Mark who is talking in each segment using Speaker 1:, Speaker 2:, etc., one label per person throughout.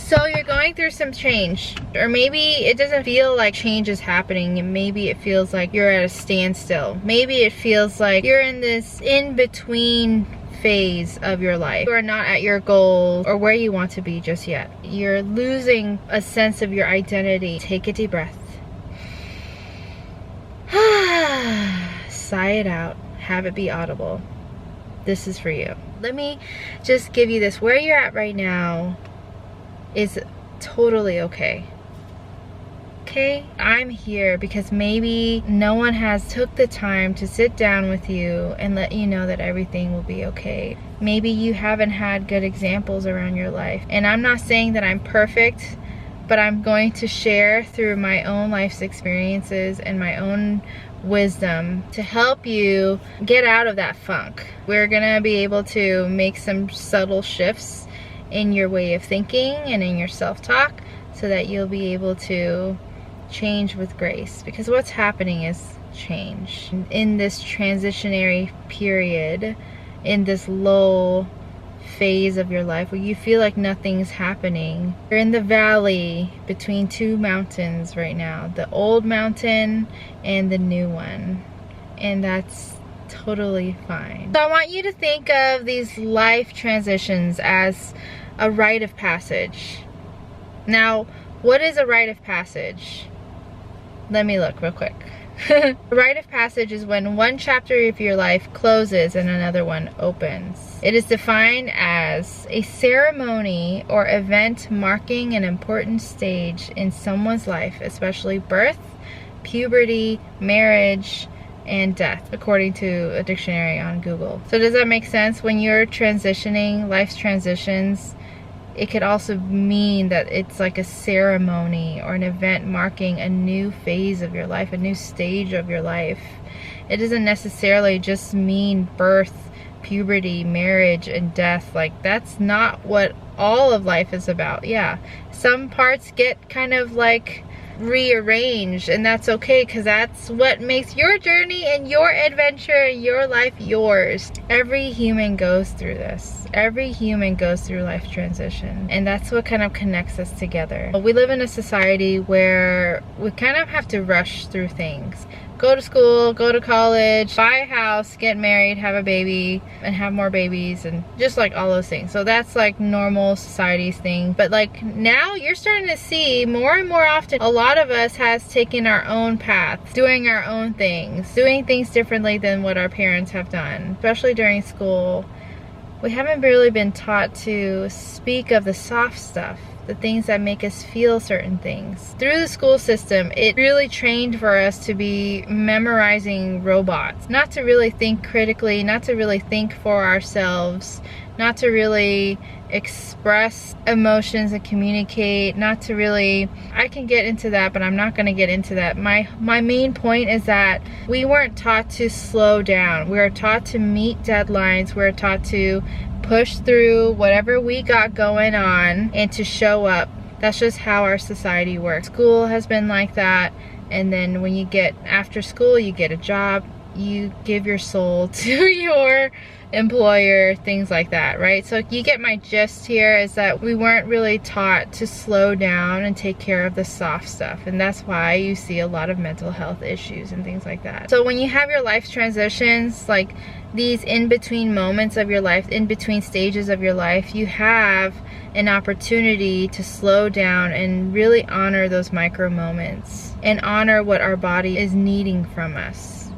Speaker 1: So you're going through some change, or maybe it doesn't feel like change is happening, and maybe it feels like you're at a standstill. Maybe it feels like you're in this in-between phase of your life. You are not at your goal or where you want to be just yet. You're losing a sense of your identity. Take a deep breath. Sigh it out. Have it be audible. This is for you. Let me just give you this. Where you're at right now is totally okay. Okay? I'm here because maybe no one has took the time to sit down with you and let you know that everything will be okay. Maybe you haven't had good examples around your life. And I'm not saying that I'm perfect, but I'm going to share through my own life's experiences and my own wisdom to help you get out of that funk. We're gonna be able to make some subtle shifts in your way of thinking and in your self-talk so that you'll be able to change with grace, because what's happening is change. In this transitionary period, in this lull phase of your life where you feel like nothing's happening, you're in the valley between two mountains right now, the old mountain and the new one, and that's totally fine. So I want you to think of these life transitions as a rite of passage. Now, what is a rite of passage? Let me look real quick. A rite of passage is when one chapter of your life closes and another one opens. It is defined as a ceremony or event marking an important stage in someone's life, especially birth, puberty, marriage, and death, according to a dictionary on Google. So does that make sense? When you're transitioning, life's transitions, it could also mean that it's like a ceremony or an event marking a new phase of your life, a new stage of your life. It doesn't necessarily just mean birth, puberty, marriage, and death. Like, that's not what all of life is about. Yeah, some parts get kind of like rearranged, and that's okay, because that's what makes your journey and your adventure and your life yours. Every human goes through this. Every human goes through life transition, and that's what kind of connects us together. We live in a society where we kind of have to rush through things. Go to school, go to college, buy a house, get married, have a baby, and have more babies, and just like all those things. So that's like normal society's thing. But like now you're starting to see more and more often, a lot of us has taken our own path, doing our own things, doing things differently than what our parents have done, especially during school. We haven't really been taught to speak of the soft stuff, the things that make us feel certain things. Through the school system, it really trained for us to be memorizing robots, not to really think critically, not to really think for ourselves, not to really express emotions and communicate, not to really, I can get into that, but I'm not going to get into that. My main point is that we weren't taught to slow down. We were taught to meet deadlines. We were taught to push through whatever we got going on and to show up. That's just how our society works. School has been like that, and then when you get after school, you get a job, you give your soul to your employer, things like that, right? So you get my gist here, is that we weren't really taught to slow down and take care of the soft stuff, and that's why you see a lot of mental health issues and things like that. So when you have your life transitions, like these in-between moments of your life, in between stages of your life, you have an opportunity to slow down and really honor those micro moments and honor what our body is needing from us.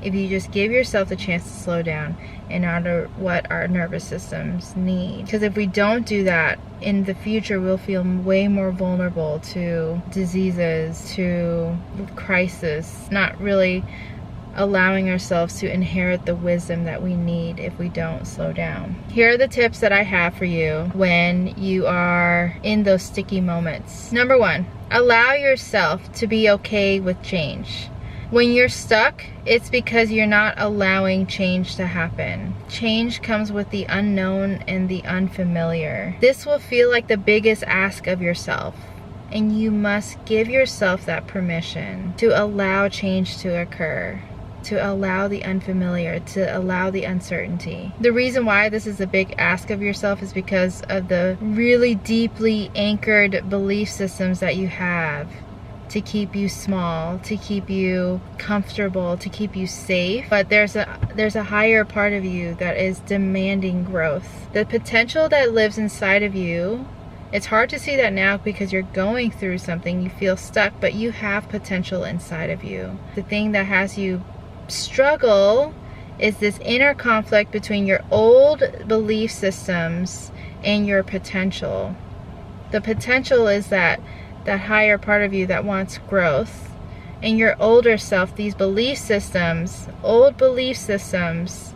Speaker 1: If you just give yourself the chance to slow down and honor what our nervous systems need. Because if we don't do that, in the future we'll feel way more vulnerable to diseases, to crisis, not really allowing ourselves to inherit the wisdom that we need if we don't slow down. Here are the tips that I have for you when you are in those sticky moments. Number one, allow yourself to be okay with change. When you're stuck, it's because you're not allowing change to happen. Change comes with the unknown and the unfamiliar. This will feel like the biggest ask of yourself, and you must give yourself that permission to allow change to occur. to allow the unfamiliar, to allow the uncertainty. The reason why this is a big ask of yourself is because of the really deeply anchored belief systems that you have to keep you small, to keep you comfortable, to keep you safe. But there's a higher part of you that is demanding growth. The potential that lives inside of you, it's hard to see that now because you're going through something, you feel stuck, but you have potential inside of you. The thing that has you struggle is this inner conflict between your old belief systems and your potential. The potential is that higher part of you that wants growth, and your older self, these belief systems, old belief systems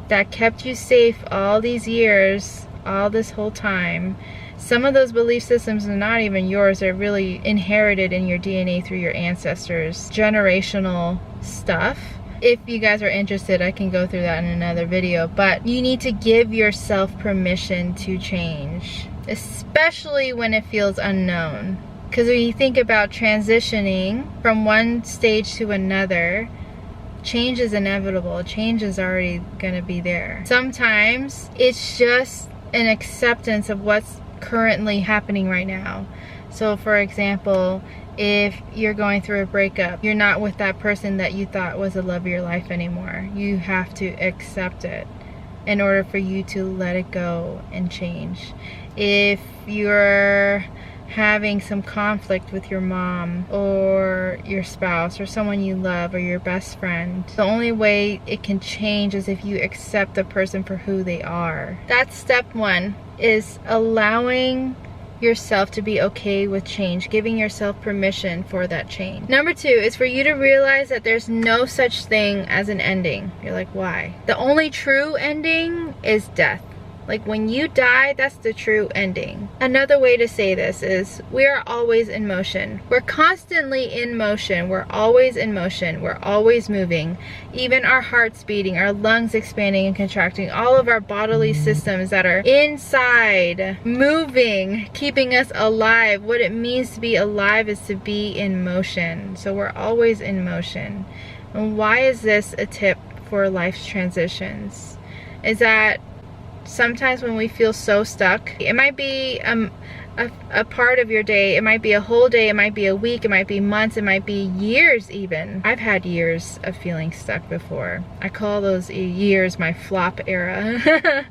Speaker 1: that kept you safe all these years, all this whole time. Some of those belief systems are not even yours, they're really inherited in your DNA through your ancestors, generational stuff. If you guys are interested, I can go through that in another video, but you need to give yourself permission to change, especially when it feels unknown. Because when you think about transitioning from one stage to another, change is inevitable. Change is already going to be there. Sometimes it's just an acceptance of what's currently happening right now. So for example, if you're going through a breakup, you're not with that person that you thought was the love of your life anymore. You have to accept it in order for you to let it go and change. If you're having some conflict with your mom or your spouse or someone you love or your best friend, the only way it can change is if you accept the person for who they are. That's step one, is allowing yourself to be okay with change, giving yourself permission for that change. Number two is for you to realize that there's no such thing as an ending. You're like, why? The only true ending is death. Like when you die, that's the true ending. Another way to say this is we are always in motion. We're constantly in motion. We're always in motion. We're always moving. Even our heart's beating, our lungs expanding and contracting, all of our bodily systems that are inside moving, keeping us alive. What it means to be alive is to be in motion. So we're always in motion. And why is this a tip for life's transitions? Is that sometimes when we feel so stuck, it might be a part of your day, it might be a whole day, it might be a week, it might be months, it might be years even. I've had years of feeling stuck before. I call those years my flop era.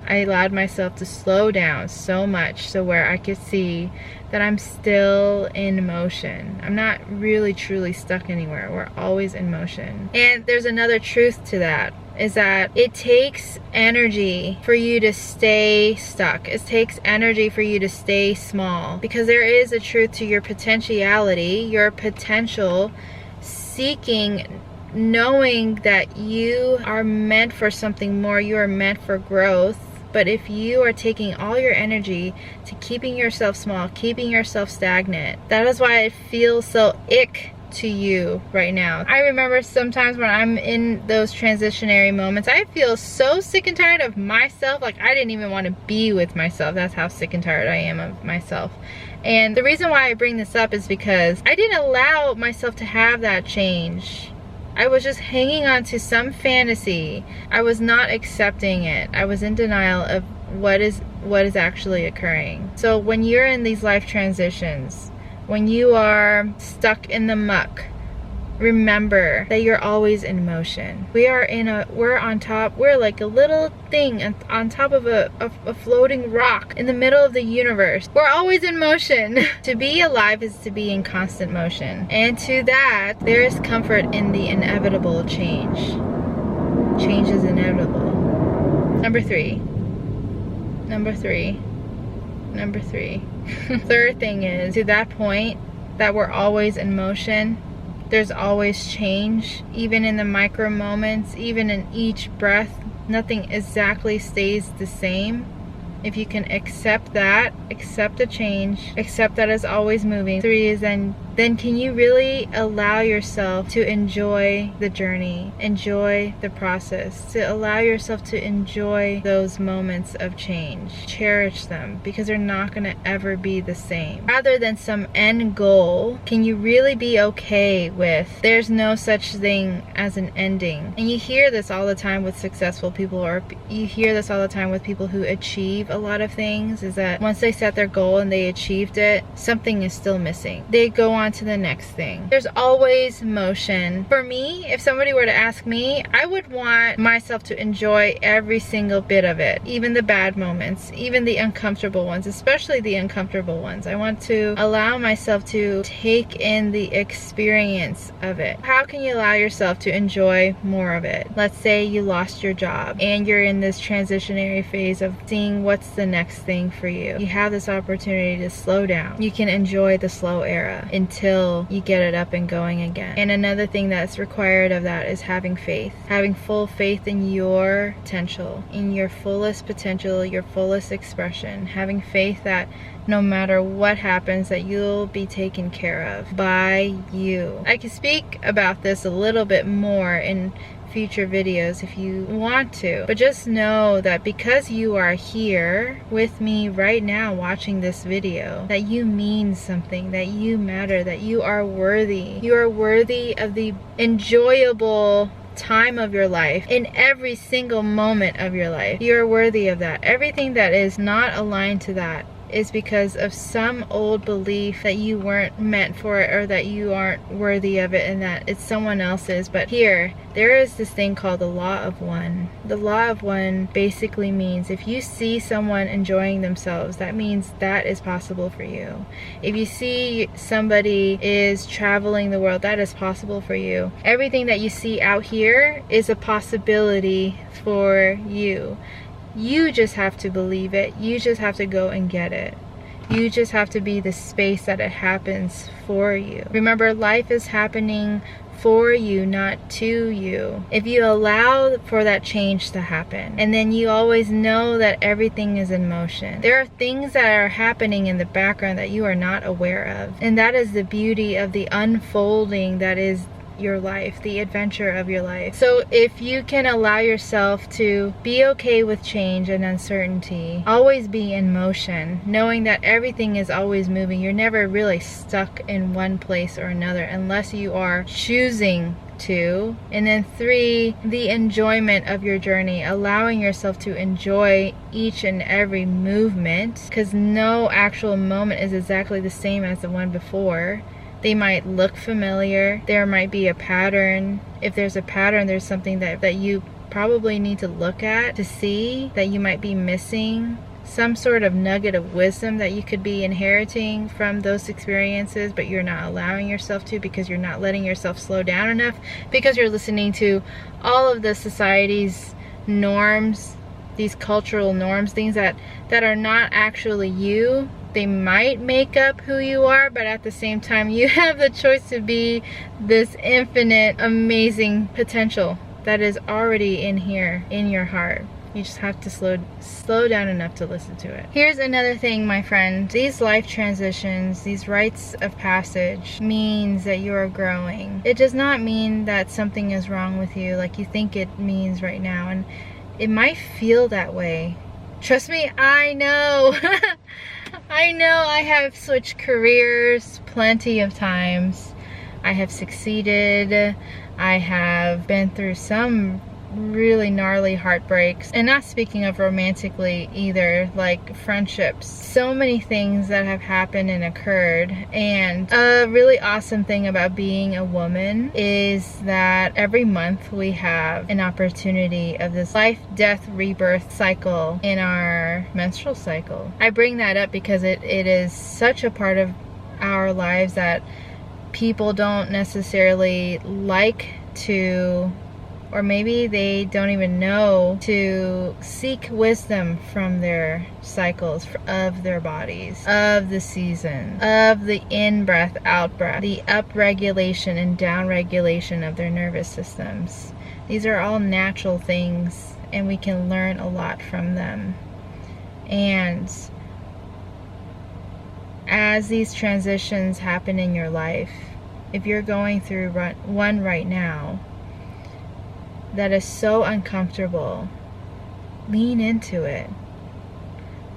Speaker 1: I allowed myself to slow down so much so where I could see that I'm still in motion. I'm not really truly stuck anywhere. We're always in motion. And there's another truth to that, is that it takes energy for you to stay stuck. It takes energy for you to stay small, because there is a truth to your potentiality, your potential, seeking, knowing that you are meant for something more, you are meant for growth. But if you are taking all your energy to keeping yourself small, keeping yourself stagnant, that is why it feels so ick to you right now. I remember sometimes when I'm in those transitionary moments, I feel so sick and tired of myself. Like I didn't even want to be with myself. That's how sick and tired I am of myself. And the reason why I bring this up is because I didn't allow myself to have that change. I was just hanging on to some fantasy. I was not accepting it. I was in denial of what is actually occurring. So when you're in these life transitions, when you are stuck in the muck, remember that you're always in motion. We're on top, we're like a little thing on top of a floating rock in the middle of the universe. We're always in motion. To be alive is to be in constant motion. And to that, there is comfort in the inevitable change. Change is inevitable. Number three. Third thing is, to that point that we're always in motion, there's always change, even in the micro moments, even in each breath. Nothing exactly stays the same. If you can accept that, accept the change, accept that it's always moving. 3 is then can you really allow yourself to enjoy the journey, enjoy the process, to allow yourself to enjoy those moments of change. Cherish them, because they're not going to ever be the same. Rather than some end goal, can you really be okay with there's no such thing as an ending? And you hear this all the time with successful people, or you hear this all the time with people who achieve a lot of things, is that once they set their goal and they achieved it, something is still missing. They go on to the next thing. There's always motion. For me, if somebody were to ask me, I would want myself to enjoy every single bit of it, even the bad moments, even the uncomfortable ones, especially the uncomfortable ones. I want to allow myself to take in the experience of it. How can you allow yourself to enjoy more of it? Let's say you lost your job and you're in this transitionary phase of seeing what's the next thing for you. You have this opportunity to slow down. You can enjoy the slow era until you get it up and going again. And another thing that's required of that is having faith. Having full faith in your potential, in your fullest potential, your fullest expression. Having faith that no matter what happens, that you'll be taken care of by you. I can speak about this a little bit more in future videos if you want to, but just know that because you are here with me right now watching this video, that you mean something, that you matter, that you are worthy. You are worthy of the enjoyable time of your life, in every single moment of your life. You are worthy of that. Everything that is not aligned to that is because of some old belief that you weren't meant for it, or that you aren't worthy of it, and that it's someone else's. But here, there is this thing called the law of one. The law of one basically means if you see someone enjoying themselves, that means that is possible for you. If you see somebody is traveling the world, that is possible for you. Everything that you see out here is a possibility for you. You just have to believe it. You just have to go and get it. You just have to be the space that it happens for you. Remember, life is happening for you, not to you. If you allow for that change to happen, and then you always know that everything is in motion. There are things that are happening in the background that you are not aware of. And that is the beauty of the unfolding that is your life, the adventure of your life. So if you can allow yourself to be okay with change and uncertainty, always be in motion, knowing that everything is always moving. You're never really stuck in one place or another unless you are choosing to. And then 3, the enjoyment of your journey, allowing yourself to enjoy each and every movement, because no actual moment is exactly the same as the one before. They might look familiar. There might be a pattern. If there's a pattern, there's something that you probably need to look at to see that you might be missing. Some sort of nugget of wisdom that you could be inheriting from those experiences, but you're not allowing yourself to, because you're not letting yourself slow down enough, because you're listening to all of the society's norms, these cultural norms, things that are not actually you. They might make up who you are, but at the same time, you have the choice to be this infinite, amazing potential that is already in here, in your heart. You just have to slow down enough to listen to it. Here's another thing, my friend. These life transitions, these rites of passage, means that you are growing. It does not mean that something is wrong with you like you think it means right now. And it might feel that way. Trust me, I know. I know. I have switched careers plenty of times. I have succeeded. I have been through some really gnarly heartbreaks, and not speaking of romantically either, like friendships. So many things that have happened and occurred. And a really awesome thing about being a woman is that every month we have an opportunity of this life, death, rebirth cycle in our menstrual cycle. I bring that up because it is such a part of our lives that people don't necessarily like to, or maybe they don't even know to seek wisdom from their cycles of their bodies, of the season, of the in-breath, out-breath, the up-regulation and down-regulation of their nervous systems. These are all natural things, and we can learn a lot from them. And as these transitions happen in your life, if you're going through one right now that is so uncomfortable, lean into it.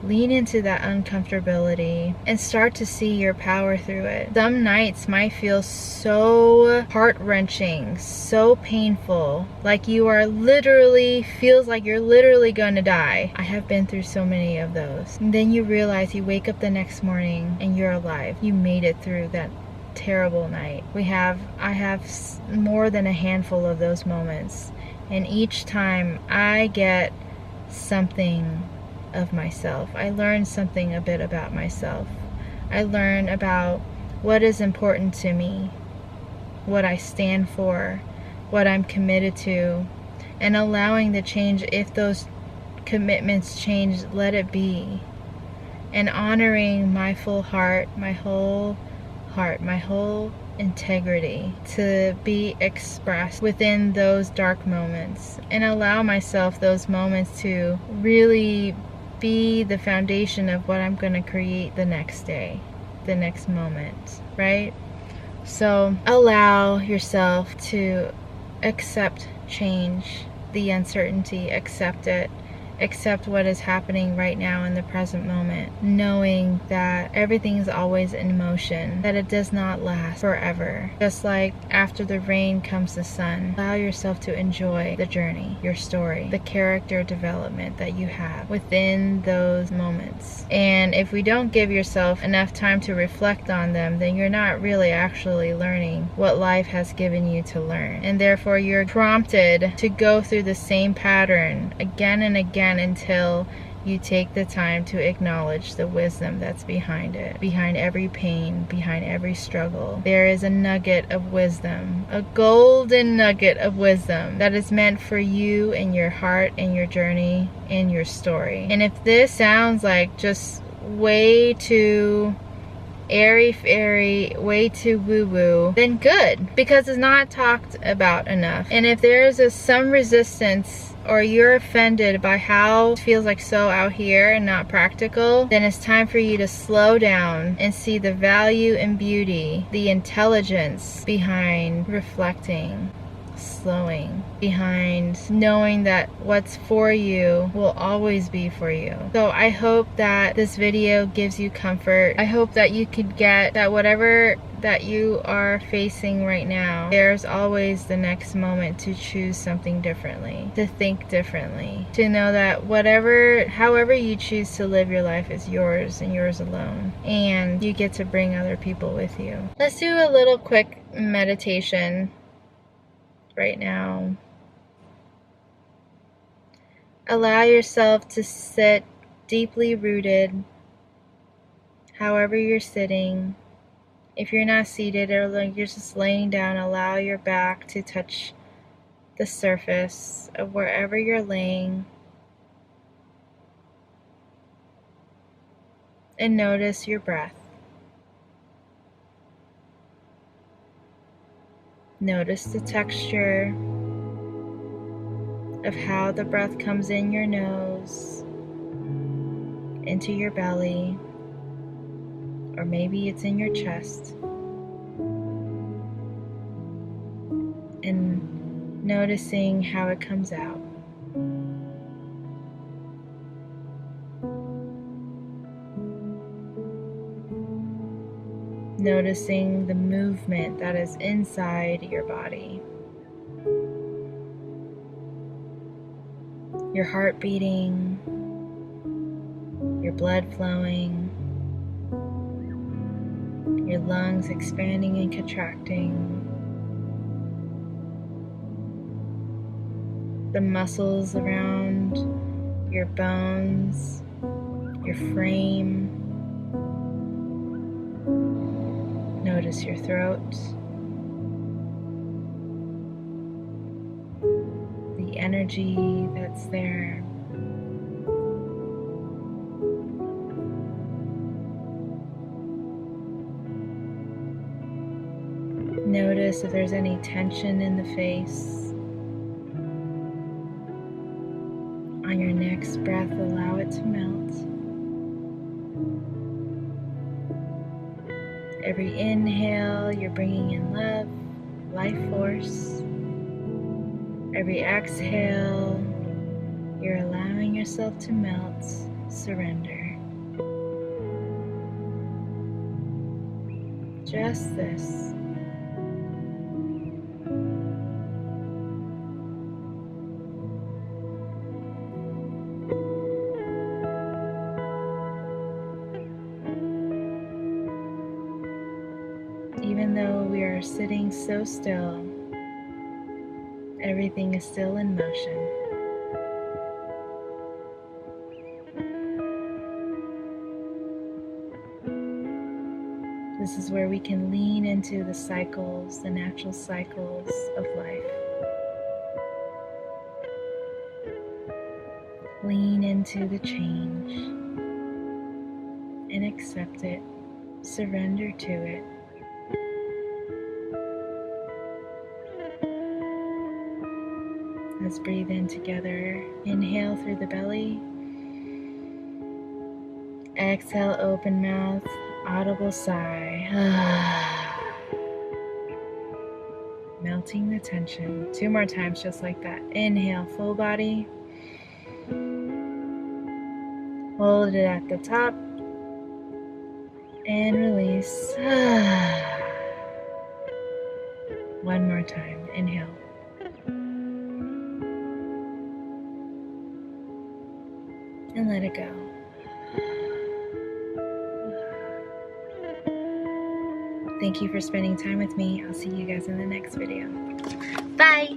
Speaker 1: Lean into that uncomfortability and start to see your power through it. Some nights might feel so heart-wrenching, so painful, like you are literally, feels like you're literally gonna die. I have been through so many of those. And then you realize you wake up the next morning and you're alive. You made it through that terrible night. I have more than a handful of those moments. And each time I get something of myself. I learn something a bit about myself. I learn about what is important to me, what I stand for, what I'm committed to, and allowing the change. If those commitments change, let it be. And honoring my full heart, my whole integrity to be expressed within those dark moments, and allow myself those moments to really be the foundation of what I'm going to create the next day, the next moment, right? So allow yourself to accept change, the uncertainty, accept it. Accept what is happening right now in the present moment, knowing that everything is always in motion, that it does not last forever. Just like after the rain comes the sun, allow yourself to enjoy the journey, your story, the character development that you have within those moments. And if we don't give yourself enough time to reflect on them, then you're not really actually learning what life has given you to learn. And therefore you're prompted to go through the same pattern again and again, until you take the time to acknowledge the wisdom that's behind it. Behind every pain, behind every struggle, there is a nugget of wisdom, a golden nugget of wisdom that is meant for you and your heart and your journey and your story. And if this sounds like just way too airy-fairy, way too woo-woo, then good, because it's not talked about enough. And if there is some resistance, or you're offended by how it feels like so out here and not practical, then it's time for you to slow down and see the value and beauty, the intelligence behind reflecting, slowing, behind knowing that what's for you will always be for you. So I hope that this video gives you comfort. I hope that you could get that whatever that you are facing right now, there's always the next moment to choose something differently, to think differently, to know that however you choose to live your life is yours and yours alone, and you get to bring other people with you. Let's do a little quick meditation right now. Allow yourself to sit deeply rooted, however you're sitting. If you're not seated or you're just laying down, allow your back to touch the surface of wherever you're laying. And notice your breath. Notice the texture of how the breath comes in your nose, into your belly, or maybe it's in your chest. And noticing how it comes out. Noticing the movement that is inside your body. Your heart beating, your blood flowing, your lungs expanding and contracting, the muscles around your bones, your frame. Notice your throat, the energy that's there. Notice if there's any tension in the face. On your next breath, allow it to melt. Every inhale, you're bringing in love, life force. Every exhale, you're allowing yourself to melt, surrender. Just this. Even though we are sitting so still, everything is still in motion. This is where we can lean into the cycles, the natural cycles of life. Lean into the change and accept it. Surrender to it. Let's breathe in together. Inhale through the belly. Exhale, open mouth, audible sigh. Melting the tension. 2 more times just like that. Inhale, full body. Hold it at the top. And release. 1 more time. Inhale. And let it go. Thank you for spending time with me. I'll see you guys in the next video. Bye!